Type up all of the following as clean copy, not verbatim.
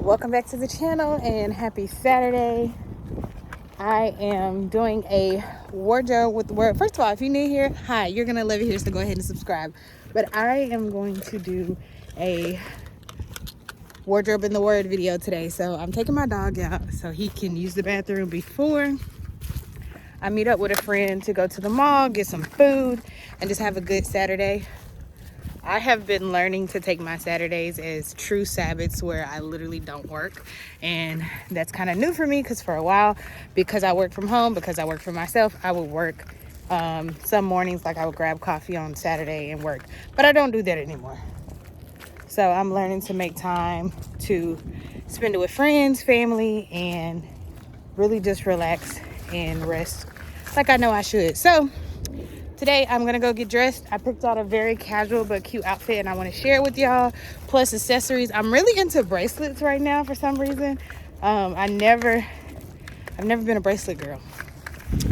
Welcome back to the channel and happy Saturday. I am doing a wardrobe with the word. First of all, if you're new here, hi, you're gonna love it here, so go ahead and subscribe. But I am going to do a wardrobe in the word video today. So I'm taking my dog out so he can use the bathroom before I meet up with a friend to go to the mall, get some food, and just have a good Saturday. I have been learning to take my Saturdays as true Sabbaths where I literally don't work. And that's kind of new for me because for a while, because I work from home, because I work for myself, I would work some mornings, like I would grab coffee on Saturday and work. But I don't do that anymore. So I'm learning to make time to spend it with friends, family, and really just relax and rest like I know I should. So today I'm gonna go get dressed. I picked out a very casual but cute outfit and I want to share it with y'all, plus accessories. I'm really into bracelets right now for some reason. I've never been a bracelet girl,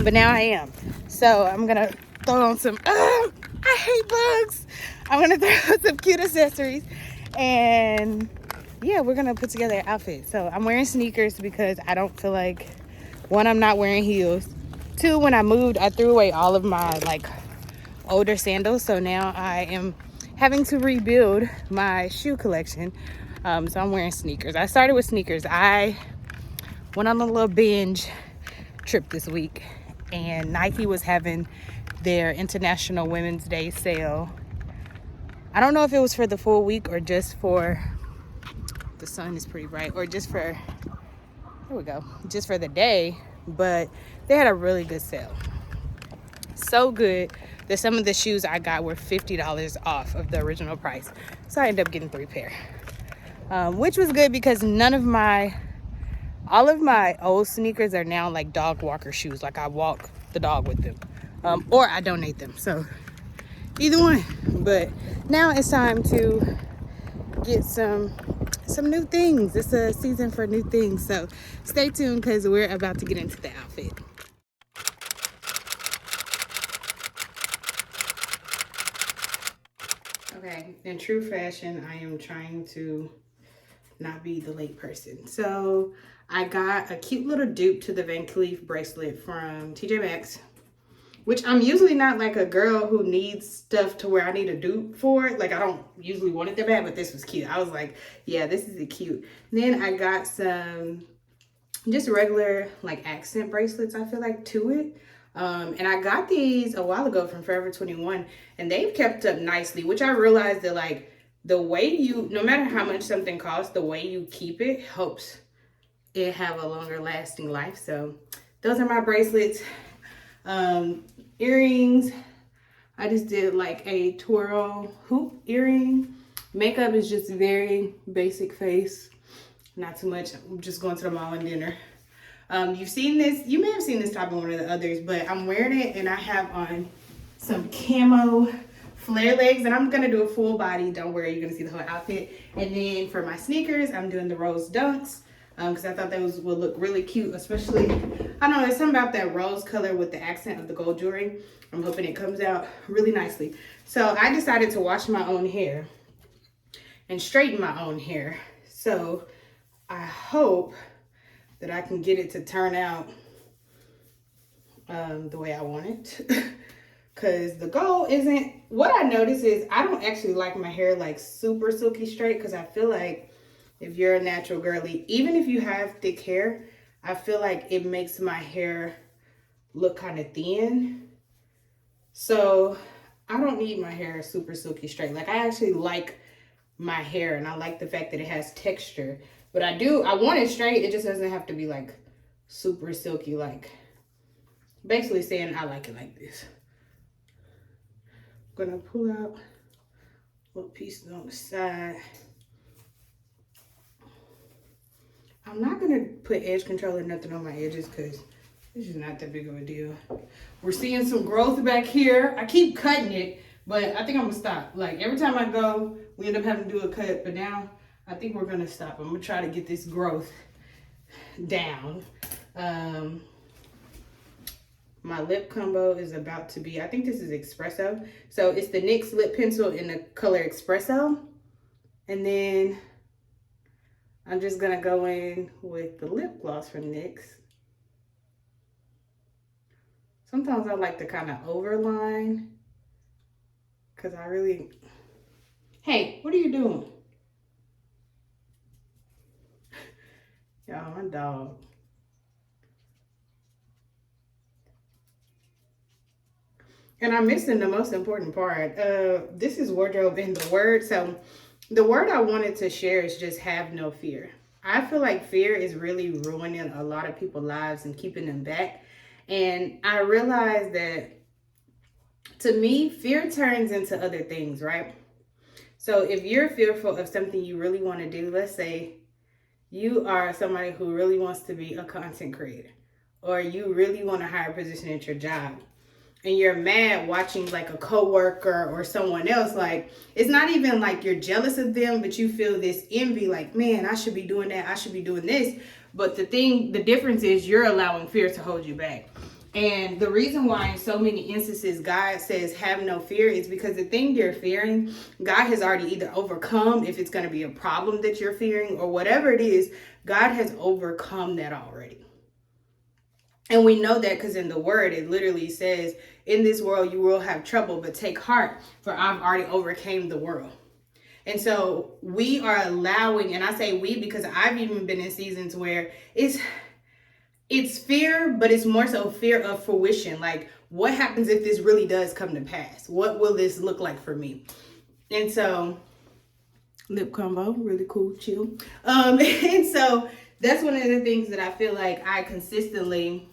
but now I am. So I'm gonna throw on some I hate bugs. I'm gonna throw on some cute accessories, and yeah, we're gonna put together an outfit. So I'm wearing sneakers because I don't feel like, one, I'm not wearing heels. Two, when I moved, I threw away all of my older sandals, so now I am having to rebuild my shoe collection. So I'm wearing sneakers. I started with sneakers. I went on a little binge trip this week, and Nike was having their International Women's Day sale. I don't know if it was for the full week or just for, the sun is pretty bright, or just for, here we go, just for the day, but they had a really good sale. So good that some of the shoes I got were $50 off of the original price. So I ended up getting 3 pair, which was good because all of my old sneakers are now like dog walker shoes. Like I walk the dog with them, or I donate them. So either one. But now it's time to get some new things. It's a season for new things. So stay tuned because we're about to get into the outfit. Okay, in true fashion, I am trying to not be the late person. So I got a cute little dupe to the Van Cleef bracelet from TJ Maxx, which I'm usually not like a girl who needs stuff to where I need a dupe for it. Like I don't usually want it that bad, but this was cute. I was like, yeah, this is cute. Then I got some just regular like accent bracelets, I feel like, to it. And I got these a while ago from Forever 21, and they've kept up nicely, which I realized that like the way you, no matter how much something costs, the way you keep it helps it have a longer lasting life. So those are my bracelets. Earrings, I just did like a twirl hoop earring. Makeup is just very basic face, not too much. I'm just going to the mall and dinner. You've seen this, you may have seen this top on one of the others, but I'm wearing it and I have on some camo flare legs, and I'm gonna do a full body. Don't worry, you're gonna see the whole outfit. And then for my sneakers, I'm doing the rose dunks because I thought those would look really cute, especially, I don't know, there's something about that rose color with the accent of the gold jewelry. I'm hoping it comes out really nicely. So I decided to wash my own hair and straighten my own hair. So I hope that I can get it to turn out the way I want it. Because the goal isn't, what I notice is I don't actually like my hair like super silky straight, because I feel like if you're a natural girly, even if you have thick hair, I feel like it makes my hair look kind of thin. So I don't need my hair super silky straight. Like I actually like my hair and I like the fact that it has texture. But I want it straight. It just doesn't have to be like super silky, like basically saying I like it like this. I'm gonna pull out little pieces on the side. I'm not gonna put edge control or nothing on my edges because this is not that big of a deal. We're seeing some growth back here. I keep cutting it, but I think I'm gonna stop. Like every time I go, we end up having to do a cut, but now I think we're gonna stop. I'm gonna try to get this growth down. My lip combo is about to be, I think this is espresso. So it's the NYX lip pencil in the color espresso. And then I'm just gonna go in with the lip gloss from NYX. Sometimes I like to kind of overline because I really... Hey, what are you doing? Y'all, my dog. And I'm missing the most important part. This is wardrobe in the word. So the word I wanted to share is just have no fear. I feel like fear is really ruining a lot of people's lives and keeping them back. And I realized that, to me, fear turns into other things, right? So if you're fearful of something you really want to do, let's say you are somebody who really wants to be a content creator, or you really want a higher position at your job, and you're mad watching like a coworker or someone else, like, it's not even like you're jealous of them, but you feel this envy, like, man, I should be doing that, I should be doing this. But the difference is you're allowing fear to hold you back. And the reason why in so many instances God says have no fear is because the thing you're fearing, God has already either overcome, if it's going to be a problem that you're fearing or whatever it is, God has overcome that already. And we know that because in the word, it literally says, in this world you will have trouble, but take heart, for I've already overcame the world. And so we are allowing, and I say we because I've even been in seasons where it's fear, but it's more so fear of fruition. Like, what happens if this really does come to pass? What will this look like for me? And so, lip combo, really cool, chill. And so that's one of the things that I feel like I consistently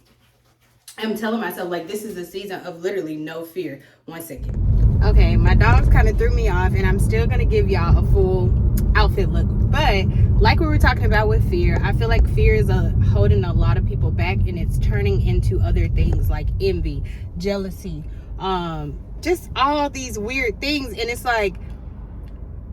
am telling myself, like, this is a season of literally no fear. 1 second. Okay, my dogs kind of threw me off, and I'm still going to give y'all a full outfit look. But like we were talking about with fear, I feel like fear is holding a lot of people back, and it's turning into other things like envy, jealousy, just all these weird things. And it's like,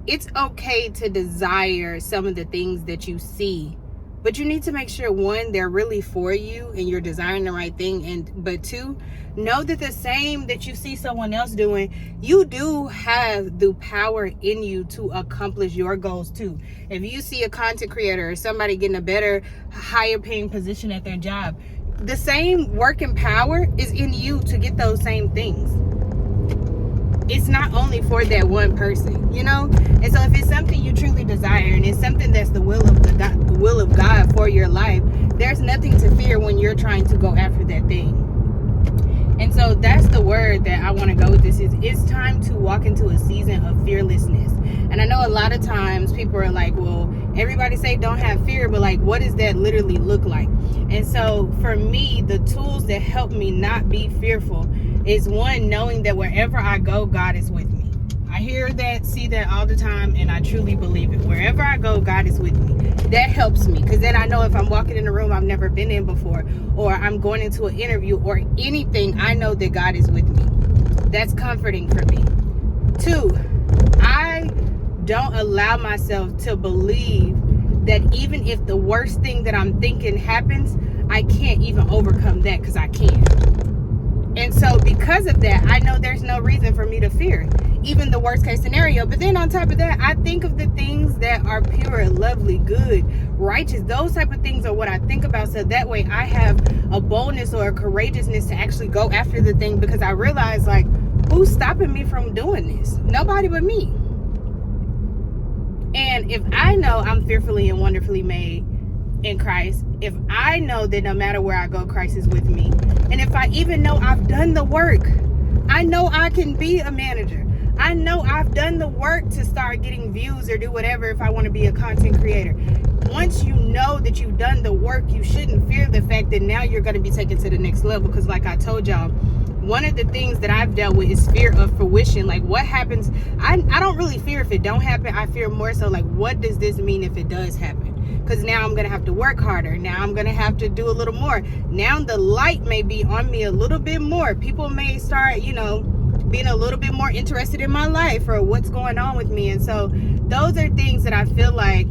it's okay to desire some of the things that you see, but you need to make sure, one, they're really for you and you're desiring the right thing, but two, know that the same that you see someone else doing, you do have the power in you to accomplish your goals too. If you see a content creator or somebody getting a better, higher paying position at their job, the same working power is in you to get those same things. It's not only for that one person, you know? And so if it's something you truly desire and it's something that's the will of God for your life, there's nothing to fear when you're trying to go after that thing. And so that's the word that I want to go with this is it's time to walk into a season of fearlessness. And I know a lot of times people are like, well, everybody say don't have fear, but like, what does that literally look like? And so for me, the tools that help me not be fearful is, one, knowing that wherever I go, God is with me. I hear that, see that all the time, and I truly believe it. Wherever I go, God is with me. That helps me, because then I know if I'm walking in a room I've never been in before, or I'm going into an interview or anything, I know that God is with me. That's comforting for me. Two, I don't allow myself to believe that even if the worst thing that I'm thinking happens, I can't even overcome that, because I can. And so because of that, I know there's no reason for me to fear even the worst case scenario. But then on top of that, I think of the things that are pure, lovely, good, righteous. Those type of things are what I think about. So that way I have a boldness or a courageousness to actually go after the thing, because I realize, like, who's stopping me from doing this? Nobody but me. And if I know I'm fearfully and wonderfully made in Christ, if I know that no matter where I go, Christ is with me, and if I even know I've done the work, I know I can be a manager. I know I've done the work to start getting views or do whatever if I want to be a content creator. Once you know that you've done the work, you shouldn't fear the fact that now you're going to be taken to the next level. Because like I told y'all, one of the things that I've dealt with is fear of fruition. Like, what happens? I don't really fear if it don't happen. I fear more so, like, what does this mean if it does happen? Because now I'm going to have to work harder. Now I'm going to have to do a little more. Now the light may be on me a little bit more. People may start, being a little bit more interested in my life or what's going on with me. And so those are things that I feel like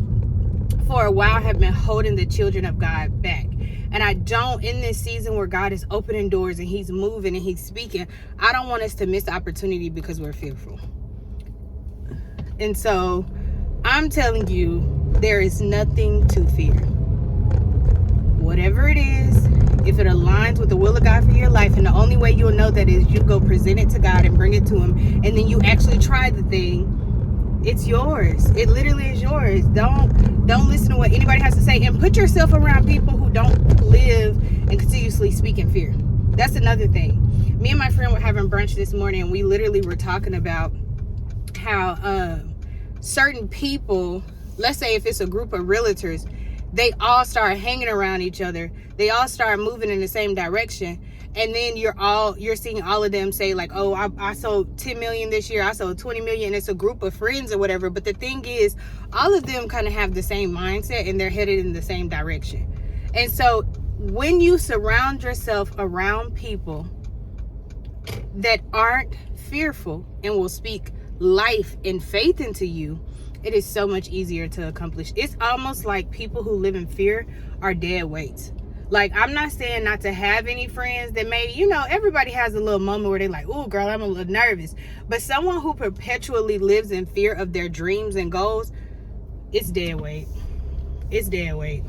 for a while have been holding the children of God back. And I don't, in this season where God is opening doors and he's moving and he's speaking, I don't want us to miss opportunity because we're fearful. And so I'm telling you, there is nothing to fear. Whatever it is, if it aligns with the will of God for your life, and the only way you'll know that is you go present it to God and bring it to him, and then you actually try the thing, it's yours. It literally is yours. Don't listen to what anybody has to say, and put yourself around people who don't live and continuously speak in fear. That's another thing. Me and my friend were having brunch this morning, and we literally were talking about how certain people, let's say if it's a group of realtors, they all start hanging around each other. They all start moving in the same direction. And then you're seeing all of them say like, oh, I sold 10 million this year. I sold 20 million. And it's a group of friends or whatever. But the thing is, all of them kind of have the same mindset and they're headed in the same direction. And so when you surround yourself around people that aren't fearful and will speak life and faith into you, it is so much easier to accomplish. It's almost like people who live in fear are dead weights. Like, I'm not saying not to have any friends that may, everybody has a little moment where they're like, oh, girl, I'm a little nervous. But someone who perpetually lives in fear of their dreams and goals, it's dead weight. It's dead weight.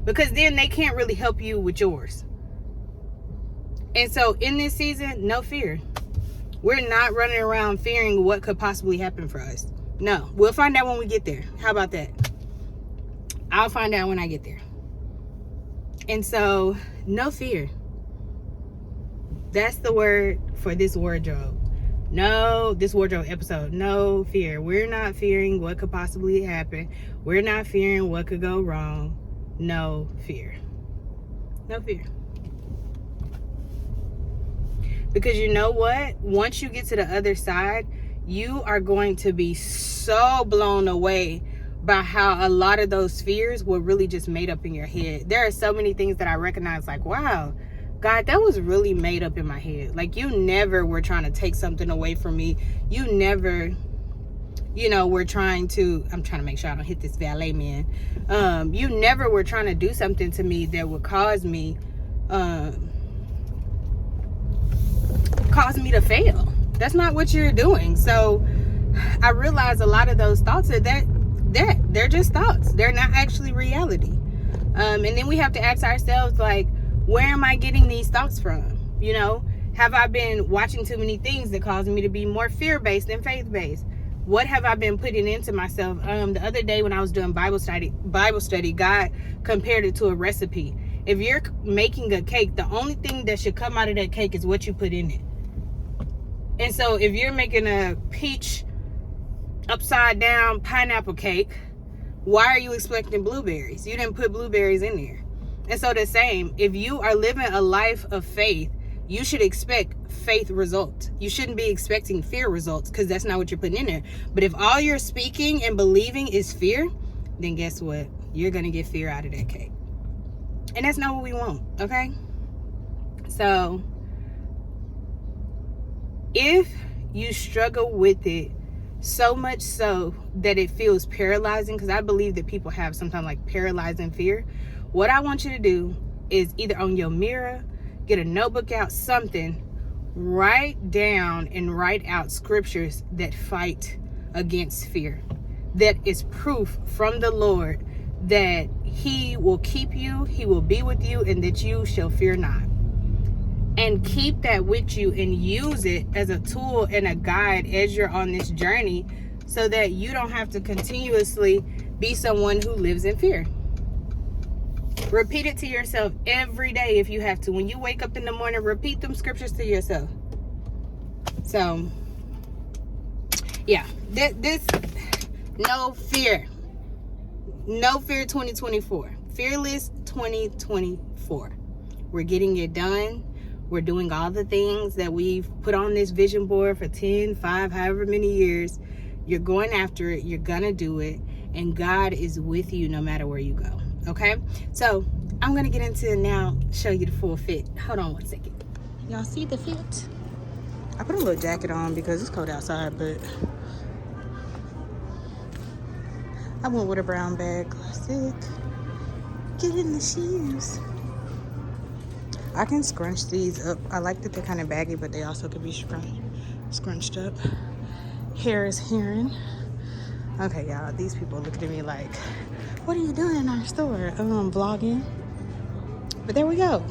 Because then they can't really help you with yours. And so in this season, no fear. We're not running around fearing what could possibly happen for us. No, we'll find out when we get there. How about that? I'll find out when I get there. And so, no fear. That's the word for this wardrobe. This wardrobe episode. No fear. We're not fearing what could possibly happen. We're not fearing what could go wrong. No fear. No fear. Because you know what? Once you get to the other side, you are going to be so blown away by how a lot of those fears were really just made up in your head. There are so many things that I recognize, like, wow, God, that was really made up in my head. Like, you never were trying to take something away from me. You never, were trying to, I'm trying to make sure I don't hit this valet man. You never were trying to do something to me that would cause me to fail. That's not what you're doing. So I realize a lot of those thoughts are they're just thoughts. They're not actually reality. And then we have to ask ourselves, like, where am I getting these thoughts from? Have I been watching too many things that cause me to be more fear-based than faith-based? What have I been putting into myself? The other day when I was doing Bible study, God compared it to a recipe. If you're making a cake, the only thing that should come out of that cake is what you put in it. And so if you're making a peach upside down pineapple cake, why are you expecting blueberries? You didn't put blueberries in there. And so the same, if you are living a life of faith, you should expect faith results. You shouldn't be expecting fear results, because that's not what you're putting in there. But if all you're speaking and believing is fear, then guess what? You're going to get fear out of that cake. And that's not what we want, okay? So if you struggle with it so much so that it feels paralyzing, because I believe that people have sometimes like paralyzing fear, what I want you to do is either on your mirror, get a notebook out, something, write down and write out scriptures that fight against fear. That is proof from the Lord that he will keep you, he will be with you, and that you shall fear not. And keep that with you and use it as a tool and a guide as you're on this journey, so that you don't have to continuously be someone who lives in fear. Repeat it to yourself every day if you have to. When you wake up in the morning, repeat them scriptures to yourself. So, yeah, this no fear. No fear 2024. Fearless 2024. We're getting it done. We're doing all the things that we've put on this vision board for 10, 5, however many years. You're going after it. You're going to do it. And God is with you no matter where you go. Okay? So, I'm going to get into it now, show you the full fit. Hold on one second. Y'all see the fit? I put a little jacket on because it's cold outside, but I went with a brown bag. Classic. Get in the shoes. I can scrunch these up. I like that they're kind of baggy, but they also could be scrunched up. Hair is hearing. Okay, y'all, these people looking at me like, what are you doing in our store? Vlogging. But there we go.